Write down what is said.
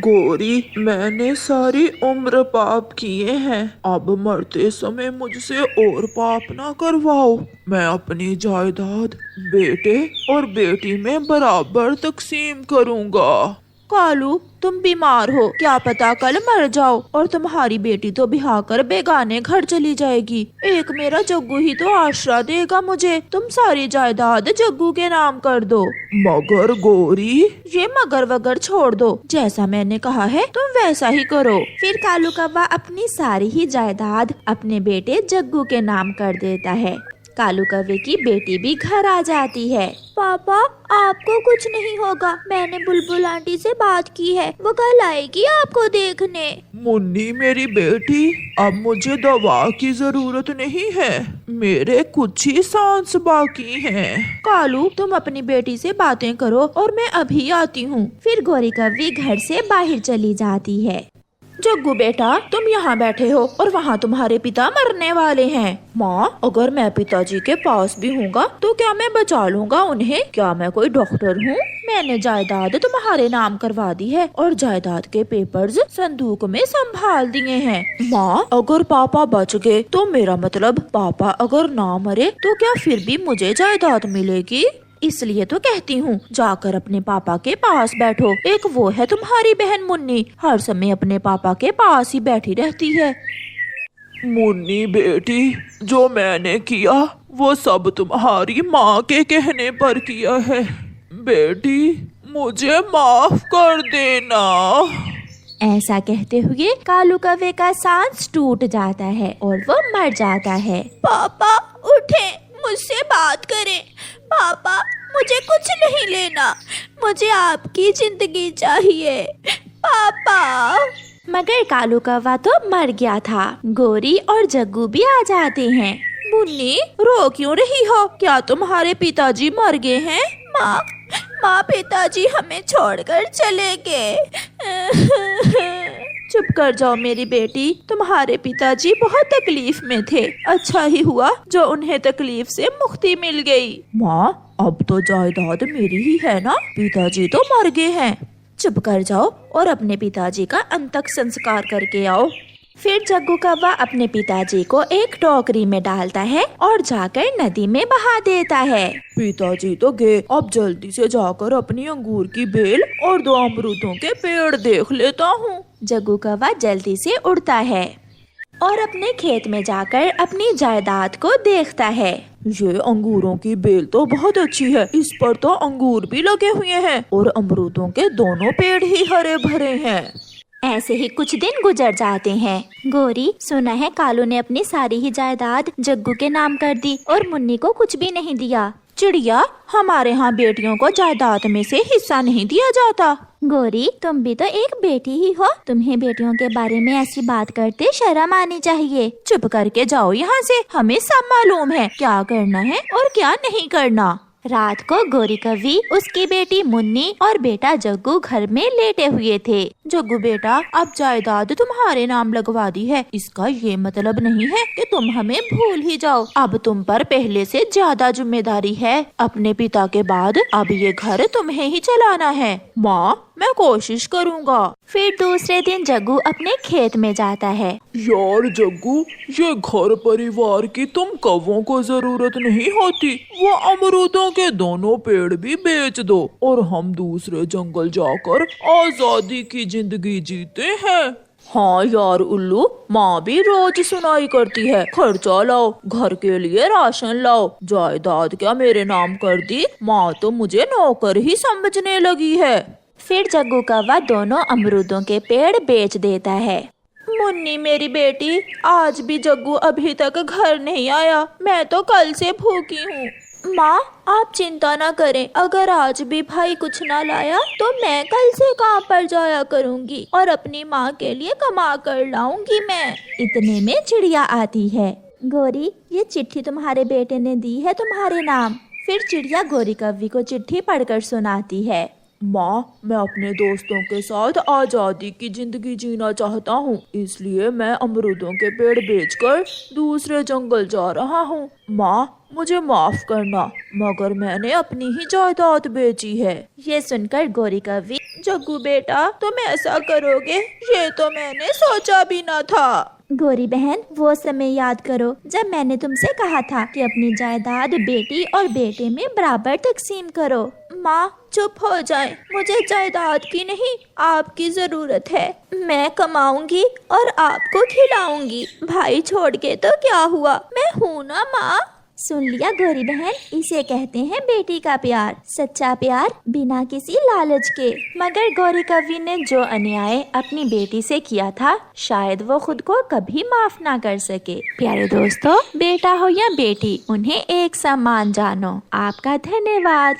गौरी, मैंने सारी उम्र पाप किए हैं, अब मरते समय मुझसे और पाप ना करवाओ। मैं अपनी जायदाद बेटे और बेटी में बराबर तकसीम करूंगा। कालू, तुम बीमार हो, क्या पता कल मर जाओ, और तुम्हारी बेटी तो ब्याह कर बेगाने घर चली जाएगी। एक मेरा जग्गू ही तो आसरा देगा मुझे। तुम सारी जायदाद जग्गू के नाम कर दो। मगर गौरी, ये मगर वगर छोड़ दो, जैसा मैंने कहा है तुम वैसा ही करो। फिर कालू कौवा अपनी सारी ही जायदाद अपने बेटे जग्गू के नाम कर देता है। कालू कौवे की बेटी भी घर आ जाती है। पापा, आपको कुछ नहीं होगा, मैंने बुलबुल आंटी से बात की है, वो कल आएगी आपको देखने। मुन्नी मेरी बेटी, अब मुझे दवा की जरूरत नहीं है, मेरे कुछ ही सांस बाकी हैं। कालू, तुम अपनी बेटी से बातें करो और मैं अभी आती हूँ। फिर गौरी कौवी घर से बाहर चली जाती है। जग्गू बेटा, तुम यहाँ बैठे हो और वहाँ तुम्हारे पिता मरने वाले हैं। माँ, अगर मैं पिताजी के पास भी हूँगा तो क्या मैं बचा लूँगा उन्हें? क्या मैं कोई डॉक्टर हूँ? मैंने जायदाद तुम्हारे नाम करवा दी है और जायदाद के पेपर्स संदूक में संभाल दिए हैं। माँ, अगर पापा बच गए तो मेरा मतलब पापा अगर ना मरे तो क्या फिर भी मुझे जायदाद मिलेगी? इसलिए तो कहती हूँ, जाकर अपने पापा के पास बैठो। एक वो है तुम्हारी बहन मुन्नी, हर समय अपने पापा के पास ही बैठी रहती है। मुन्नी बेटी, जो मैंने किया वो सब तुम्हारी माँ के कहने पर किया है। बेटी, मुझे माफ कर देना। ऐसा कहते हुए कालू कौवे का सांस टूट जाता है और वो मर जाता है। पापा उठे, मुझसे बात करें। पापा, मुझे कुछ नहीं लेना, मुझे आपकी जिंदगी चाहिए। पापा। मगर कालू कौवा तो मर गया था। गौरी और जग्गू भी आ जाते हैं। मुन्नी, रो क्यों रही हो? क्या तुम्हारे पिताजी मर गए हैं? माँ, पिताजी हमें छोड़कर चले गए। चुप कर जाओ मेरी बेटी, तुम्हारे पिताजी बहुत तकलीफ में थे। अच्छा ही हुआ जो उन्हें तकलीफ से मुक्ति मिल गई। माँ, अब तो जायदाद मेरी ही है ना, पिताजी तो मर गए हैं। चुप कर जाओ और अपने पिताजी का अंतक संस्कार करके आओ। फिर जग्गू कौवा अपने पिताजी को एक टोकरी में डालता है और जाकर नदी में बहा देता है। पिताजी तो गए, अब जल्दी से जाकर अपनी अंगूर की बेल और 2 अमरूदों के पेड़ देख लेता हूँ। जग्गू कौवा जल्दी से उड़ता है और अपने खेत में जाकर अपनी जायदाद को देखता है। ये अंगूरों की बेल तो बहुत अच्छी है, इस पर तो अंगूर भी लगे हुए हैं और अमरूदों के दोनों पेड़ ही हरे भरे हैं। ऐसे ही कुछ दिन गुजर जाते हैं। गौरी, सुना है कालू ने अपनी सारी ही जायदाद जग्गू के नाम कर दी और मुन्नी को कुछ भी नहीं दिया। चिड़िया, हमारे यहाँ बेटियों को जायदाद में से हिस्सा नहीं दिया जाता। गौरी, तुम भी तो एक बेटी ही हो, तुम्हें बेटियों के बारे में ऐसी बात करते शर्म आनी चाहिए। चुप करके जाओ यहाँ से, हमें सब मालूम है क्या करना है और क्या नहीं करना। रात को गौरी कौवी, उसकी बेटी मुन्नी और बेटा जग्गू घर में लेटे हुए थे। जग्गू बेटा, अब जायदाद तुम्हारे नाम लगवा दी है, इसका ये मतलब नहीं है कि तुम हमें भूल ही जाओ। अब तुम पर पहले से ज्यादा जिम्मेदारी है। अपने पिता के बाद अब ये घर तुम्हें ही चलाना है। माँ, मैं कोशिश करूँगा। फिर दूसरे दिन जग्गू अपने खेत में जाता है। यार जग्गू, ये घर परिवार की तुम कौवों को जरूरत नहीं होती, वो अमरूदों के दोनों पेड़ भी बेच दो और हम दूसरे जंगल जाकर आजादी की जिंदगी जीते हैं। हाँ यार उल्लू, माँ भी रोज सुनाई करती है, खर्चा लाओ, घर के लिए राशन लाओ, जायदाद क्या मेरे नाम कर दी, माँ तो मुझे नौकर ही समझने लगी है। फिर जग्गू कौवा दोनों अमरूदों के पेड़ बेच देता है। मुन्नी मेरी बेटी, आज भी जग्गू अभी तक घर नहीं आया, मैं तो कल से भूखी हूँ। माँ, आप चिंता ना करें, अगर आज भी भाई कुछ ना लाया तो मैं कल से काम पर जाया करूँगी और अपनी माँ के लिए कमा कर लाऊंगी मैं। इतने में चिड़िया आती है। गौरी, ये चिट्ठी तुम्हारे बेटे ने दी है तुम्हारे नाम। फिर चिड़िया गौरी कौवी को चिट्ठी पढ़कर सुनाती है। माँ, मैं अपने दोस्तों के साथ आजादी की जिंदगी जीना चाहता हूँ, इसलिए मैं अमरूदों के पेड़ बेचकर दूसरे जंगल जा रहा हूँ। माँ, मुझे माफ करना, मगर मैंने अपनी ही जायदाद बेची है। ये सुनकर गौरी कौवी जग्गू बेटा, तुम ऐसा करोगे, ये तो मैंने सोचा भी न था। गौरी बहन, वो समय याद करो जब मैंने तुमसे कहा था कि अपनी जायदाद बेटी और बेटे में बराबर तकसीम करो। माँ चुप हो जाए, मुझे जायदाद की नहीं आपकी जरूरत है। मैं कमाऊंगी और आपको खिलाऊंगी, भाई छोड़ के तो क्या हुआ, मैं हूँ ना माँ। सुन लिया गौरी बहन, इसे कहते हैं बेटी का प्यार, सच्चा प्यार बिना किसी लालच के। मगर गौरी कवि ने जो अन्याय अपनी बेटी से किया था, शायद वो खुद को कभी माफ ना कर सके। प्यारे दोस्तों, बेटा हो या बेटी, उन्हें एक समान जानो। आपका धन्यवाद।